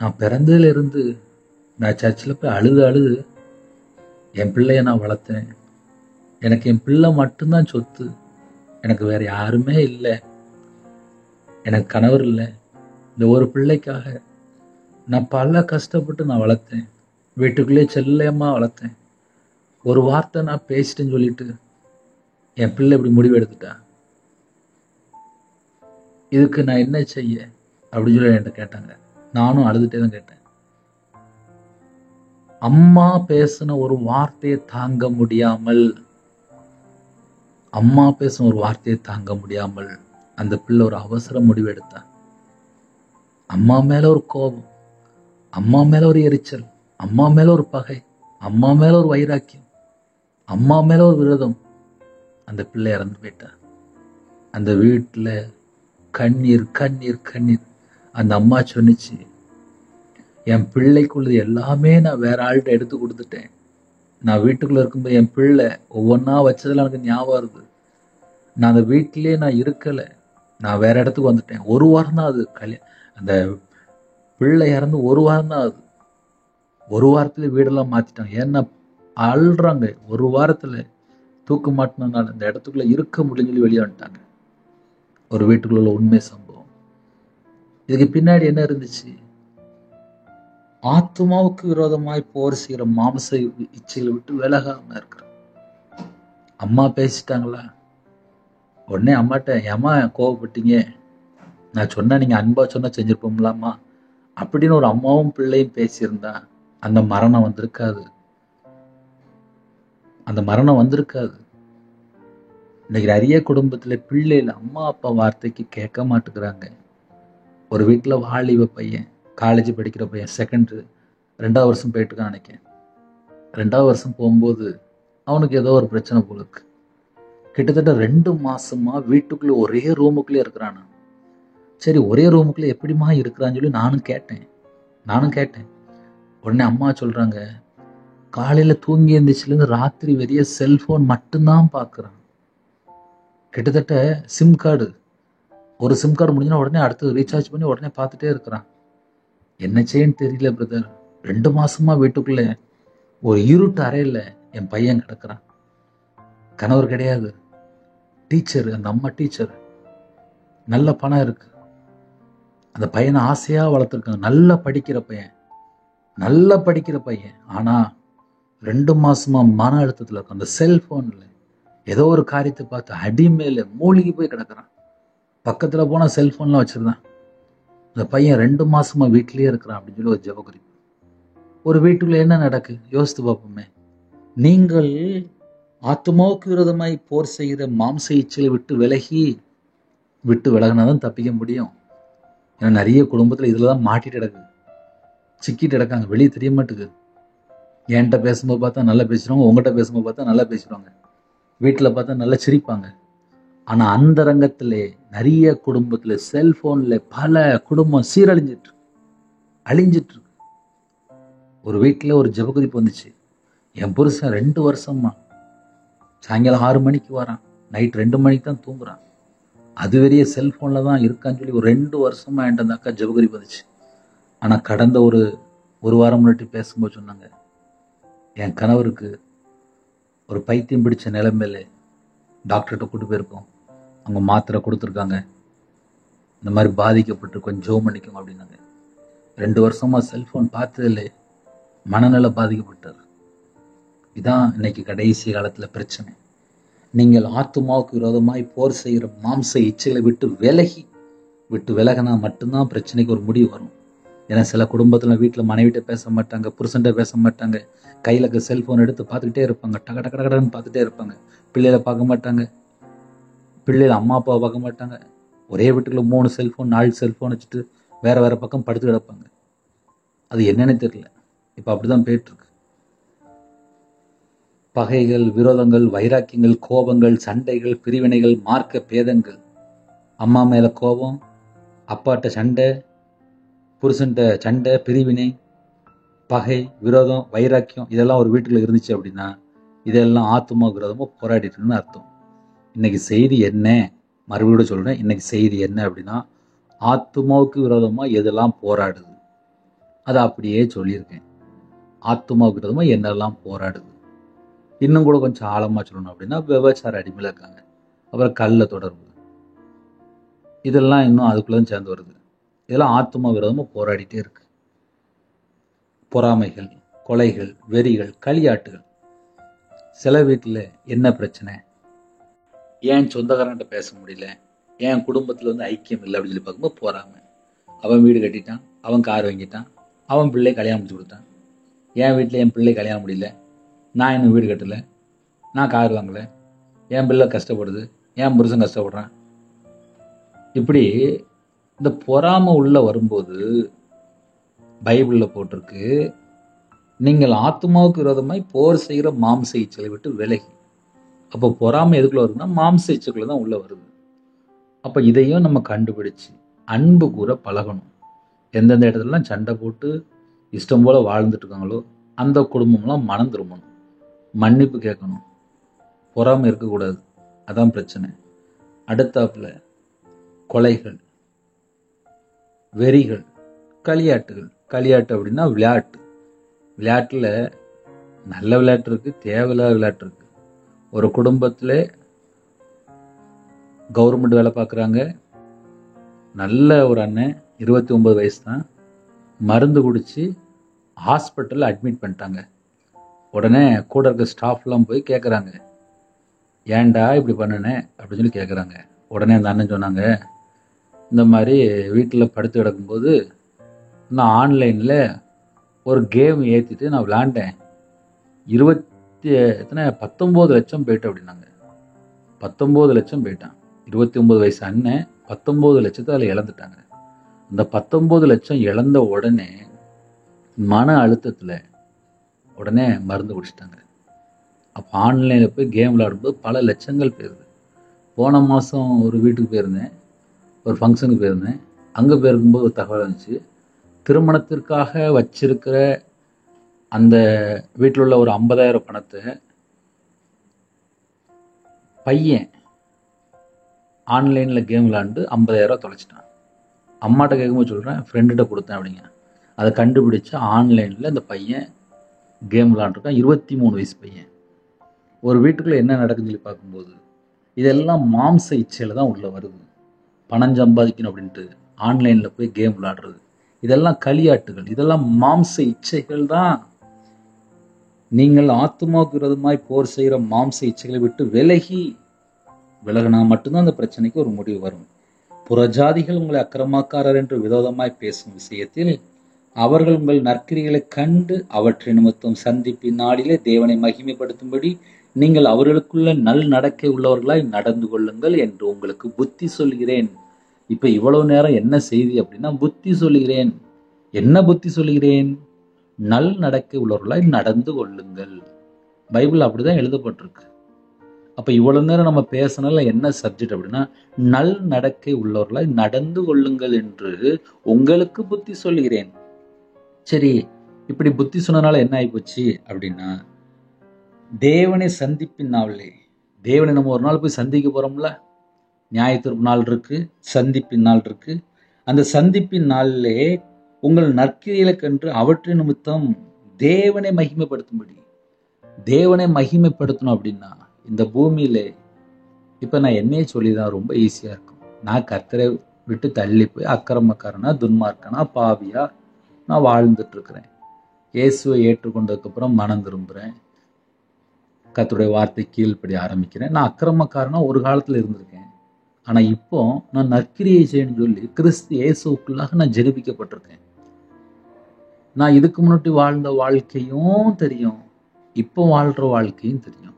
நான் பிறந்ததுல இருந்து நான் சர்ச்சில் போய் அழுது என் பிள்ளைய நான் வளர்த்தேன். எனக்கு என் பிள்ளை மட்டும்தான் சொத்து, எனக்கு வேற யாருமே இல்லை, எனக்கு கணவர் இல்லை. இந்த ஒரு பிள்ளைக்காக நான் பல கஷ்டப்பட்டு நான் வளர்த்தேன், வீட்டுக்குள்ளே செல்லமா வளர்த்தேன். ஒரு வார்த்தை நான் பேசிட்டேன்னு சொல்லிட்டு என் பிள்ளை இப்படி முடிவு எடுத்துட்டா, இதுக்கு நான் என்ன செய்ய அப்படின்னு சொல்லி என்கிட்ட கேட்டாங்க. நானும் அழுதுட்டே தான் கேட்டேன். அம்மா பேசின ஒரு வார்த்தையை தாங்க முடியாமல், அம்மா பேசின ஒரு வார்த்தையை தாங்க முடியாமல் அந்த பிள்ளை ஒரு அவசர முடிவு எடுத்தா. அம்மா மேல ஒரு கோபம், அம்மா மேல ஒரு எரிச்சல், அம்மா மேல ஒரு பகை, அம்மா மேல ஒரு வைராக்கியம், அம்மா மேல ஒரு விரோதம். அந்த பிள்ளை இறந்து போயிட்டா. அந்த வீட்டுல கண்ணீர் கண்ணீர் கண்ணீர். அந்த அம்மா சொன்னிச்சு, என் பிள்ளைக்குள்ளது எல்லாமே நான் வேற ஆள்கிட்ட எடுத்து கொடுத்துட்டேன். நான் வீட்டுக்குள்ள இருக்கும்போது என் பிள்ளை ஒவ்வொன்றா வச்சதெல்லாம் எனக்கு ஞாபகம் வருது. நான் அந்த வீட்டிலே நான் இருக்கலை, நான் வேற இடத்துக்கு வந்துட்டேன். 1 வாரம் தான் அது அந்த பிள்ளை இறந்து 1 வாரம் தான் ஆகுது. 1 வாரத்துல வீடெல்லாம் மாத்திட்டாங்க. ஏன்னா அழுறாங்க. 1 வாரத்துல தூக்கு மாட்டினால இந்த இடத்துக்குள்ள இருக்க முடியும்னு சொல்லி வெளியே வந்துட்டாங்க. ஒரு வீட்டுக்குள்ள உள்ள உண்மை சம்பவம். இதுக்கு பின்னாடி என்ன இருந்துச்சு? ஆத்மாவுக்கு விரோதமாய் போர் செய்கிற மாம்ச இச்சைகளை விட்டு விலகாம இருக்கிற அம்மா பேசிட்டாங்களா, உடனே அம்மாட்ட, ஏம்மா கோவப்பட்டீங்க, நான் சொன்னா நீங்க அன்பா சொன்னா செஞ்சிருப்போம்லாமா அப்படின்னு ஒரு அம்மாவும் பிள்ளையும் பேசியிருந்தா அந்த மரணம் வந்திருக்காது. அந்த மரணம் வந்திருக்காது. இன்னைக்கு நிறைய குடும்பத்துல பிள்ளைகள் அம்மா அப்பா வார்த்தைக்கு கேட்க மாட்டேங்கிறாங்க. ஒரு வீட்டுல வாலிப பையன், காலேஜ் படிக்கிற பையன், 2வது வருஷம் போயிட்டு இருக்கான்னு நினைக்கிறேன். 2வது வருஷம் போகும்போது அவனுக்கு ஏதோ ஒரு பிரச்சனை போல இருக்கு. கிட்டத்தட்ட 2 மாசமா வீட்டுக்குள்ள ஒரே ரூமுக்குள்ளே இருக்கிறான். சரி, ஒரே ரூமுக்குள்ள எப்படிமா இருக்கிறான்னு சொல்லி நானும் கேட்டேன். உடனே அம்மா சொல்றாங்க, காலையில தூங்கி எழுந்திரிச்சிலேருந்து ராத்திரி வெறிய செல்போன் மட்டும்தான் பார்க்குறான். கிட்டத்தட்ட சிம் கார்டு, ஒரு சிம் கார்டு முடிஞ்சுன்னா உடனே அடுத்து ரீசார்ஜ் பண்ணி உடனே பார்த்துட்டே இருக்கிறான். என்ன செய்யன்னு தெரியல பிரதர். 2 மாசமா வீட்டுக்குள்ள ஒரு இருட்டு அறையில என் பையன் கிடக்குறான். கணவர் கிடையாது, டீச்சர். அந்த அம்மா டீச்சர், நல்ல பணம் இருக்கு. அந்த பையனை ஆசையா வளர்த்துருக்காங்க. நல்லா படிக்கிற பையன். ஆனா 2 மாசமா மன அழுத்தத்துல இருக்கும். அந்த செல்போன்ல ஏதோ ஒரு காரியத்தை பார்த்து அடிமேல மூழ்கி போய் கிடக்குறான். பக்கத்துல போனா செல்போன்லாம் வச்சிருந்தான். அந்த பையன் 2 மாசமா வீட்லயே இருக்கிறான் அப்படின்னு சொல்லி ஒரு ஜெபக்குறிப்பு. ஒரு வீட்டுக்குள்ள என்ன நடக்கு யோசித்து பார்ப்போமே. நீங்கள் ஆத்துமாவுக்கு விரோதமாய் போர் செய்கிற மாம்ச இச்சைகளை விட்டு விலகினாதான் தப்பிக்க முடியும். ஏன்னா நிறைய குடும்பத்துல இதுலதான் மாட்டிட்டு கிடக்குது, சிக்கிட்டு கிடக்காங்க, வெளியே தெரிய மாட்டேங்குது. என்கிட்ட பேசும்போது பார்த்தா நல்லா பேசுறவங்க, உங்ககிட்ட பேசும்போது பார்த்தா நல்லா பேசுவாங்க, வீட்டுல பார்த்தா நல்லா சிரிப்பாங்க. ஆனா அந்த ரங்கத்திலே நிறைய குடும்பத்துல செல்போன்ல பல குடும்பம் சீரழிஞ்சிட்டு அழிஞ்சிட்டு இருக்கு. ஒரு வீட்டுல ஒரு ஜெபகுதிப்பு வந்துச்சு. என் புருஷன் 2 வருஷமா சாயங்காலம் 6 மணிக்கு வரான், நைட் 2 மணிக்கு தான் தூங்குறான், அது வரைய செல்போன்ல தான் இருக்கான்னு சொல்லி ஒரு 2 வருஷமா என்கிட்ட அந்த அக்கா ஜெபகுதிப்பு வந்துச்சு. ஆனா கடந்த ஒரு வாரம் முன்னாடி பேசும்போது சொன்னாங்க, என் கணவருக்கு ஒரு பைத்தியம் பிடிச்ச நிலைமையில டாக்டர்கிட்ட கூட்டு போயிருக்கோம், அவங்க மாத்திரை கொடுத்துருக்காங்க, இந்த மாதிரி பாதிக்கப்பட்டு கொஞ்சம் ஜோம் பண்ணிக்கோங்க அப்படின்னாங்க. 2 வருஷமா செல்போன் பார்த்ததில்லை, மனநல பாதிக்கப்பட்டார். இதான் இன்னைக்கு கடைசி காலத்துல பிரச்சனை. நீங்கள் ஆத்துமாவுக்கு விரோதமாய் போர் செய்கிற மாம்ச இச்சைகளை விட்டு விலகினா மட்டும்தான் பிரச்சனைக்கு ஒரு முடிவு வரும். ஏன்னா சில குடும்பத்துல வீட்டுல மனைவிட்ட பேச மாட்டாங்க, புருஷன்ட்ட பேச மாட்டாங்க, கையில செல்போன் எடுத்து பார்த்துக்கிட்டே இருப்பாங்க, டக டக கடன்னு பார்த்துட்டே இருப்பாங்க. பிள்ளைகளை பார்க்க மாட்டாங்க, பிள்ளைகள் அம்மா அப்பாவை பார்க்க மாட்டாங்க. ஒரே வீட்டுக்குள்ள 3 செல்போன் 4 செல்போன் வச்சுட்டு வேற வேற பக்கம் படுத்து கிடப்பாங்க. அது என்னன்னு தெரியல. இப்ப அப்படிதான் போயிட்டு இருக்கு. பகைகள், விரோதங்கள், வைராக்கியங்கள், கோபங்கள், சண்டைகள், பிரிவினைகள், மார்க்க பேதங்கள், அம்மா மேல கோபம், அப்பாட்ட சண்டை, புருஷன்ட்ட சண்டை, பிரிவினை, பகை, விரோதம், வைராக்கியம், இதெல்லாம் ஒரு வீட்டுக்குள்ள இருந்துச்சு அப்படின்னா இதெல்லாம் ஆத்துமா விரோதமா போராடிட்டு இருக்குன்னு அர்த்தம். இன்னைக்கு செய்தி என்ன, மறுபடியும் சொல்றேன், இன்னைக்கு செய்தி என்ன அப்படின்னா, ஆத்துமாவுக்கு விரோதமா எதெல்லாம் போராடுது அதை அப்படியே சொல்லியிருக்கேன். ஆத்துமாவுக்கு விரோதமா என்னெல்லாம் போராடுது. இன்னும் கூட கொஞ்சம் ஆழமா சொல்லணும் அப்படின்னா, விபச்சார அடிமையில இருக்காங்க, அப்புறம் கள்ள தொடர்பு, இதெல்லாம் இன்னும் அதுக்குள்ளதான் சேர்ந்து வருது. இதெல்லாம் ஆத்துமா விரோதமா போராடிட்டே இருக்கு. பொறாமைகள், கொலைகள், வெறிகள், களியாட்டுகள். சில வீட்டுல என்ன பிரச்சனை, ஏன் சொந்தக்காரன்ட்ட பேச முடியல, என் குடும்பத்துல ஐக்கியம் இல்லை அப்படின்னு சொல்லி பார்க்கும்போது பொறாமை. அவன் வீடு கட்டிட்டான், அவன் கார் வாங்கிட்டான், அவன் பிள்ளை கல்யாணம் முடிச்சு கொடுத்தான், என் வீட்டுல என் பிள்ளை கல்யாணம் முடியல, நான் இன்னும் வீடு கட்டல, நான் கார் வாங்கல, என் பிள்ளை கஷ்டப்படுது, என் புருஷன் கஷ்டப்படுறான். இப்படி இந்த பொறாமை உள்ள வரும்போது பைபிள்ல போட்டிருக்கு, நீங்கள் ஆத்துமாவுக்கு விரோதமாய் போர் செய்கிற மாம்ச இச்சைகளை விட்டு விலகி. அப்போ பொறாமை எதுக்குள்ள வருதுன்னா மாம்ச இச்சைக்குள்ள தான் உள்ள வருது. அப்ப இதையும் நம்ம கண்டுபிடிச்சு அன்பு கூற பழகணும். எந்தெந்த இடத்துலலாம் சண்டை போட்டு இஷ்டம் போல வாழ்ந்துட்டு இருக்காங்களோ அந்த குடும்பம்லாம் மனம் திரும்பணும், மன்னிப்பு கேட்கணும், பொறாமை இருக்கக்கூடாது. அதான் பிரச்சனை. அடுத்தாப்புல கொலைகள், வெறிகள், களியாட்டுகள். களியாட்டு அப்படின்னா விளையாட்டு. விளையாட்டுல நல்ல விளையாட்டு இருக்கு, தேவையில்லாத விளையாட்டு இருக்கு. ஒரு குடும்பத்துல கவர்மெண்ட் வேலை பார்க்குறாங்க, நல்ல ஒரு அண்ணன், 29 வயசு தான், மருந்து குடிச்சு ஹாஸ்பிட்டலில் அட்மிட் பண்ணிட்டாங்க. உடனே கூட இருக்க ஸ்டாஃப்லாம் போய் கேட்குறாங்க, ஏன்டா இப்படி பண்ணுனே அப்படின்னு சொல்லி கேட்குறாங்க. உடனே அந்த அண்ணன் சொன்னாங்க, இந்த மாதிரி வீட்டில் படுத்து கிடக்கும்போது நான் ஆன்லைனில் ஒரு கேம் ஏற்றிட்டு நான் விளாண்டேன், 19 லட்சம் போயிட்டு அப்படின்னாங்க. 19 லட்சம் போயிட்டான். 29 வயசு அண்ணன் 19 லட்சத்தை அதில் இழந்துட்டாங்க. அந்த 19 லட்சம் இழந்த உடனே மன அழுத்தத்தில் உடனே மருந்து குடிச்சிட்டாங்க. அப்போ ஆன்லைனில் போய் கேம் விளையாடும்போது பல லட்சங்கள் போயிருது. போன மாதம் ஒரு வீட்டுக்கு போயிருந்தேன், ஒரு ஃபங்க்ஷனுக்கு போயிருந்தேன். அங்கே போயிருக்கும்போது ஒரு தகவல் இருந்துச்சு, திருமணத்திற்காக வச்சிருக்கிற அந்த வீட்டில் உள்ள ஒரு 50,000 பணத்தை பையன் ஆன்லைனில் கேம் விளாண்டு 50,000 தொலைச்சிட்டான். அம்மாட்ட கேட்கும்போது சொல்கிறேன், ஃப்ரெண்டுகிட்ட கொடுத்தேன் அப்படிங்க. அதை கண்டுபிடிச்சு ஆன்லைனில் இந்த பையன் கேம் விளாண்டுருக்கான், 23 வயசு பையன். ஒரு வீட்டுக்குள்ளே என்ன நடக்குதுன்னு சொல்லி பார்க்கும்போது இதெல்லாம் மாம்ச இச்சையில் தான் உள்ளே வருது. பணம் சம்பாதிக்கணும் அப்படின்ட்டு ஆன்லைனில் போய் கேம் விளாடுறது, இதெல்லாம் களியாட்டுகள், இதெல்லாம் மாம்ச இச்சைகள் தான். நீங்கள் ஆத்துமாவுக்கு விரோதமாய் போர் செய்கிற மாம்ச இச்சைகளை விட்டு விலகினா மட்டும்தான் அந்த பிரச்சனைக்கு ஒரு முடிவு வரும். புறஜாதிகள் உங்களை அக்கிரமக்காரர் என்று விரோதமாய் பேசும் விஷயத்தில் அவர்கள் உங்கள் நற்கிரிகளை கண்டு அவற்றை நிமித்தம் சந்திப்பின் நாளிலே தேவனை மகிமைப்படுத்தும்படி நீங்கள் அவர்களுக்குள்ள நல் நடக்கை உள்ளவர்களாய் நடந்து கொள்ளுங்கள் என்று உங்களுக்கு புத்தி சொல்கிறேன். இப்ப இவ்வளவு நேரம் என்ன செய்தி அப்படின்னா, புத்தி சொல்கிறேன். என்ன புத்தி சொல்கிறேன்? நல் நடக்கை உள்ளவர்களாய் நடந்து கொள்ளுங்கள். பைபிள் அப்படிதான் எழுதப்பட்டிருக்கு. அப்ப இவ்வளவு நேரம் நம்ம பேசினால என்ன சப்ஜெக்ட் அப்படின்னா, நல் நடக்கை உள்ளவர்களாய் நடந்து கொள்ளுங்கள் என்று உங்களுக்கு புத்தி சொல்கிறேன். சரி, இப்படி புத்தி சொன்னனால என்ன ஆயிப்போச்சு அப்படின்னா, தேவனை சந்திப்பின் நாளிலே, தேவனை நம்ம ஒரு நாள் போய் சந்திக்க போறோம்ல, நியாயத்தீர்ப்பு நாள் இருக்கு, சந்திப்பின் நாள் இருக்கு. அந்த சந்திப்பின் நாளிலே உங்கள் நற்கிரியைகளை கண்டு அவற்றின் நிமித்தம் தேவனை மகிமைப்படுத்தும்படி, தேவனை மகிமைப்படுத்தணும் அப்படின்னா இந்த பூமியிலே இப்ப நான் என்னையே சொல்லிதான் ரொம்ப ஈஸியா இருக்கும். நான் கர்த்தரை விட்டு தள்ளி போய் அக்கிரமக்காரனா, துன்மார்க்கனா, பாவியா நான் வாழ்ந்துட்டு இருக்கிறேன். இயேசுவை ஏற்றுக்கொண்டதுக்கு அப்புறம் மனம் திரும்புறேன், கர்த்தருடைய வார்த்தை கீழ்ப்படி ஆரம்பிக்கிறேன். நான் அக்கிரமக்காரனா ஒரு காலத்துல இருந்திருக்கேன். ஆனா இப்போ நான் நற்கிரியை செய்யணும்னு சொல்லி கிறிஸ்து இயேசுக்குள்ளாக நான் ஜெனிபிக்கப்பட்டிருக்கேன். நான் இதுக்கு முன்னாடி வாழ்ந்த வாழ்க்கையும் தெரியும், இப்போ வாழ்ற வாழ்க்கையும் தெரியும்.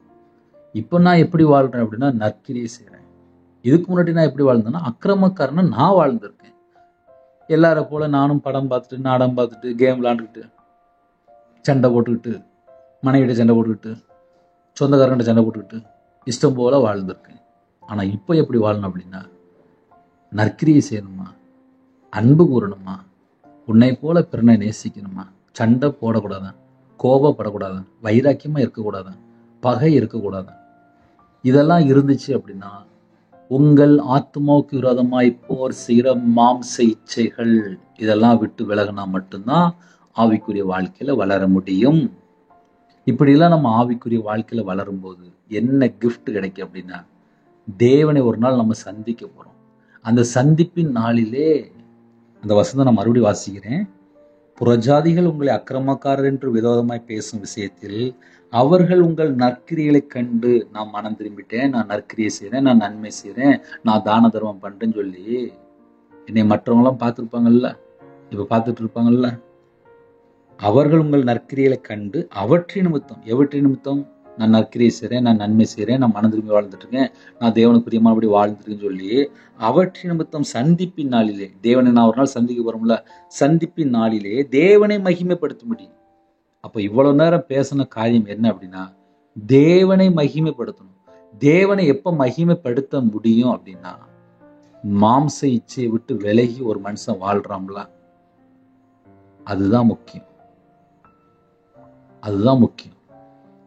இப்போ நான் எப்படி வாழ்றேன் அப்படின்னா நற்கிரியை செய்யறேன். இதுக்கு முன்னாடி நான் எப்படி வாழ்ந்தேன்னா அக்கிரமக்காரனா நான் வாழ்ந்திருக்கேன். எல்லார போல நானும் படம் பார்த்துட்டு, நாடகம் பார்த்துட்டு, கேம் விளையாண்டுக்கிட்டு, சண்டை போட்டுக்கிட்டு, மனைவிட்ட சண்டை போட்டுக்கிட்டு, சொந்தக்காரங்கிட்ட சண்டை போட்டுக்கிட்டு இஷ்டம் போல வாழ்ந்திருக்கேன். ஆனா இப்போ எப்படி வாழணும் அப்படின்னா, நற்கிரியை செய்யணுமா, அன்பு கூறணுமா, உன்னை போல பிறனை நேசிக்கணுமா, சண்டை போடக்கூடாதான், கோபப்படக்கூடாதான், வைராக்கியமா இருக்கக்கூடாதான், பகை இருக்கக்கூடாதான். இதெல்லாம் இருந்துச்சு அப்படின்னா உங்கள் ஆத்மாவுக்கு விரோதமாய் போர் செய்கிற மாம்ச இச்சைகள் இதெல்லாம் விட்டு விலகினா மட்டும்தான் ஆவிக்குரிய வாழ்க்கையில வளர முடியும். இப்படிலாம் நம்ம ஆவிக்குரிய வாழ்க்கையில வளரும் போது என்ன கிஃப்ட் கிடைக்கும் அப்படின்னா, தேவனை ஒரு நாள் நம்ம சந்திக்க போறோம். அந்த சந்திப்பின் நாளிலே, அந்த வசனம் நான் மறுபடியும் வாசிக்கிறேன். புறஜாதிகள் உங்களை அக்கிரமக்காரர் என்று விரோதமாய் பேசும் விஷயத்தில் அவர்கள் உங்கள் நற்கிரிகளை கண்டு நான் மனம் திரும்பிட்டேன், நான் நற்கிரியை செய்யறேன், நான் நன்மை செய்யறேன், நான் தான தர்மம் பண்றேன்னு சொல்லி என்னை மற்றவங்களாம் பார்த்துருப்பாங்கல்ல, இப்ப பார்த்துட்டு இருப்பாங்கல்ல, அவர்கள் உங்கள் நற்கிரிகளை கண்டு அவற்றின் நிமித்தம், எவற்றின் நிமித்தம், நான் நற்கிரியை செய்யறேன், நான் நன்மை செய்யறேன், நான் மனம் திரும்பி வாழ்ந்துட்டு இருக்கேன், நான் தேவனுக்கு பிரியமானபடி வாழ்ந்துருக்கேன்னு சொல்லி அவற்றின் நிமித்தம் சந்திப்பின் நாளிலே, தேவனை நான் ஒரு நாள் சந்திக்க போறோம்ல, சந்திப்பின் நாளிலே தேவனை மகிமைப்படுத்த முடியும். அப்ப இவ்வளவு நேரம் பேசின காரியம் என்ன அப்படின்னா, தேவனை மகிமைப்படுத்தணும். தேவனை எப்ப மகிமைப்படுத்த முடியும் அப்படின்னா, மாம்ச இச்சையை விட்டு விலகி ஒரு மனுஷன் வாழ்றாம்ல, அதுதான் முக்கியம். அதுதான் முக்கியம்.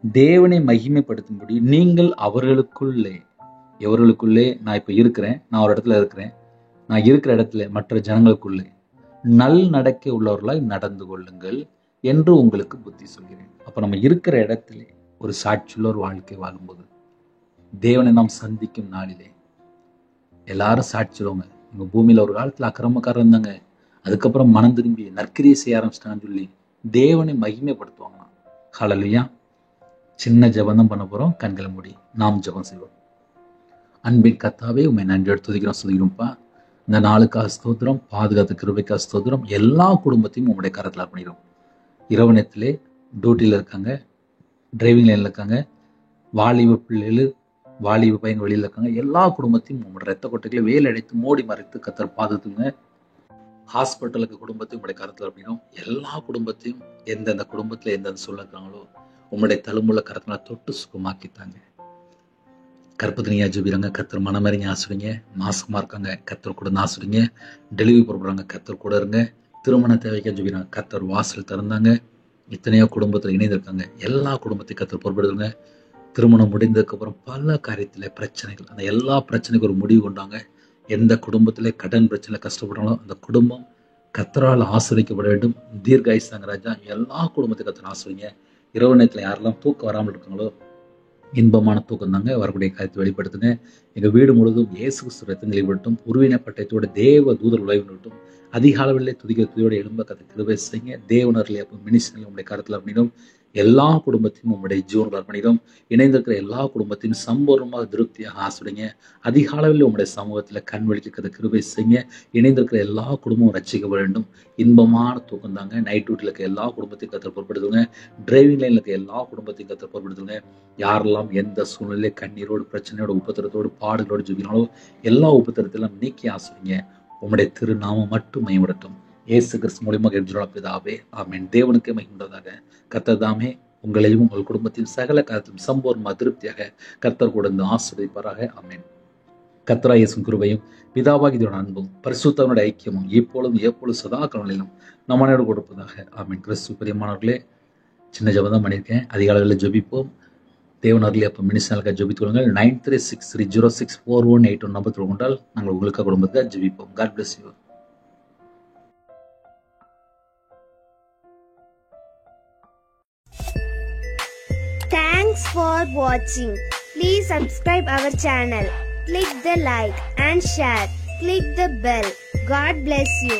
தேவனை மகிமைப்படுத்தும்படி நீங்கள் அவர்களுக்குள்ளே, எவர்களுக்குள்ளே நான் இப்ப இருக்கிறேன், நான் ஒரு இடத்துல இருக்கிறேன், நான் இருக்கிற இடத்துல மற்ற ஜனங்களுக்குள்ளே நல் நடக்கை உள்ளவர்களாய் நடந்து கொள்ளுங்கள் என்று உங்களுக்கு புத்தி சொல்கிறேன். அப்ப நம்ம இருக்கிற இடத்துல ஒரு சாட்சியுள்ள ஒரு வாழ்க்கை வாழும்போது, தேவனை நாம் சந்திக்கும் நாளிலே எல்லாரும் சாட்சிடுவாங்க. எங்க பூமியில ஒரு காலத்துல அக்கிரமக்காரர் இருந்தாங்க, அதுக்கப்புறம் மனம் திரும்பி நற்கிரியை செய்ய ஆரம்பிச்சிட்டாங்கன்னு சொல்லி தேவனை மகிமைப்படுத்துவாங்க. ஹல்லேலூயா. சின்ன ஜெபம் தான் பண்ண போறோம். கண்களை மூடி நாம் ஜெபம் செய்வோம். அன்பின் கர்த்தாவே, உம்மை நன்றி துதிக்கிறோம், சொல்லிக்கிறோம்ப்பா. இந்த நாளுக்காக ஸ்தோத்திரம், பாதுகாத்து கிருபைக்காக ஸ்தோத்திரம். எல்லா குடும்பத்தையும் உங்களுடைய கரத்தில் அர்ப்பணிக்கிறோம். இரவு நேரத்திலே டியூட்டியில் இருக்காங்க, டிரைவிங் லைனில் இருக்காங்க, வாலிப பிள்ளைகள், வாலிப பையன் வெளியில் இருக்காங்க. எல்லா குடும்பத்தையும் உங்களுடைய ரத்த கொட்டைகளை வேல் அடைத்து மூடி மறைத்து கர்த்தர் பாதுகாத்துங்க. ஹாஸ்பிட்டலுக்கு குடும்பத்தையும் உங்களுடைய கருத்தில் அப்படின்னா எல்லா குடும்பத்தையும், எந்தெந்த குடும்பத்தில் எந்தெந்த சொல்லிருக்காங்களோ உங்களுடைய தழும்புள்ள கருத்தினா தொட்டு சுகமாக்கித்தாங்க. கற்பத்தினியா ஜெபிக்கிறாங்க, கர்த்தர் மனமறிஞ்சு ஆசுறீங்க. மாசமா இருக்காங்க, கர்த்தர் கூட ஆசுறீங்க. டெலிவரி போடுறாங்க, கர்த்தர் கூட இருங்க. திருமண தேவைக்காக ஜெபிக்கிறாங்க, கர்த்தர் வாசல் திறந்தாங்க. இத்தனையோ குடும்பத்தில் இணைந்திருக்காங்க, எல்லா குடும்பத்தையும் கர்த்தர் பொறுப்படுத்துங்க. திருமணம் முடிந்ததுக்கு அப்புறம் பல காரியத்துல பிரச்சனைகள், அந்த எல்லா பிரச்சனைக்கும் ஒரு முடிவு கொண்டாங்க. எந்த குடும்பத்திலே கடன் பிரச்சனை கஷ்டப்படுறாங்களோ அந்த குடும்பம் கர்த்தரால் ஆசிரியக்கப்பட வேண்டும். தீர்காயுசாங்க ராஜா, எல்லா குடும்பத்தையும் கர்த்தர் ஆசிரியங்க. இரவு நேரத்தில் யாரெல்லாம் தூக்கம் வராமல் இருக்காங்களோ இன்பமான தூக்கம் தாங்க, வரக்கூடிய காரியத்தை வெளிப்படுத்துங்க. எங்க வீடு முழுவதும் இயேசு கிறிஸ்து ரத்தம் வெளிப்பட்டும், உருவின பட்டயத்தோட தேவ தூதர் உழைவிட்டும், அதிக அளவிலே துதிக்க துதியோட எழும்ப கதை கிருபை செய்யுங்க. தேவனர்களை அப்போ மினிஸ்டர்கள் உங்களுடைய கருத்தில் அப்படின்னும் எல்லா குடும்பத்தையும் உங்களுடைய ஜீவன்கள் அர்ப்பணிக்கிறோம். இணைந்திருக்கிற எல்லா குடும்பத்தையும் சம்பூர்ணமாக திருப்தியாக ஆசிடுங்க. அதிக அளவில் உங்களுடைய சமூகத்தில் கண் விழிக்கிறது கிருபை செய்யுங்க. இணைந்திருக்கிற எல்லா குடும்பமும் ரட்சிக்க வேண்டும். இன்பமான தூக்கம் தாங்க. நைட் டியூட்டில் இருக்க எல்லா குடும்பத்தையும் கத்தர் பொறுப்படுத்துங்க. டிரைவிங் லைன்ல இருக்க எல்லா குடும்பத்தையும் கத்தர் பொறுப்படுத்துங்க. யாரெல்லாம் எந்த சூழ்நிலையிலே கண்ணீரோடு பிரச்சனையோட உபத்திரத்தோடு பாடுகளோடு ஜெபினாலோ எல்லா உபத்திரத்தையும் நீக்கி ஆசிடுங்க. உம்முடைய திருநாமம் மட்டும் மேம்படட்டும். இயேசு கிறிஸ்து மூலியமாக எஜ்ரோல பிதாவே ஆமென். தேவனுக்கே மகிமையுண்டதாக. கர்த்தர் தாமே உங்களையும் உங்கள் குடும்பத்தையும் சகல காலத்திலும் சம்பூர்ண திருப்தியாக கர்த்தர் கூட ஆசீர்வதிப்பாராக. ஆமென். கர்த்தராகிய இயேசுவின் கிருபையும் பிதாவாகிய தேவனுடைய அன்பும் பரிசுத்தவனுடைய ஐக்கியமும் எப்பொழுதும் சதா காலங்களிலும் நம்ம அனைவரோடு கொடுப்பதாக. ஆமென். கிறிஸ்து பிரியமானவர்களே, சின்ன ஜெபம் தான் பண்ணியிருக்கேன். அதிகாலையில் ஜெபிப்போம். தேவனர்களே அப்போ மினிஸ்டர்களுக்காக ஜெபித்துக் கொள்ளுங்கள். 9363064181 நம்பர் கொண்டால் நாங்கள் உங்களுக்காக குடும்பத்துக்காக ஜெபிப்போம். God bless you. Thanks for watching. Please subscribe our channel. Click the like and share. Click the bell. God bless you.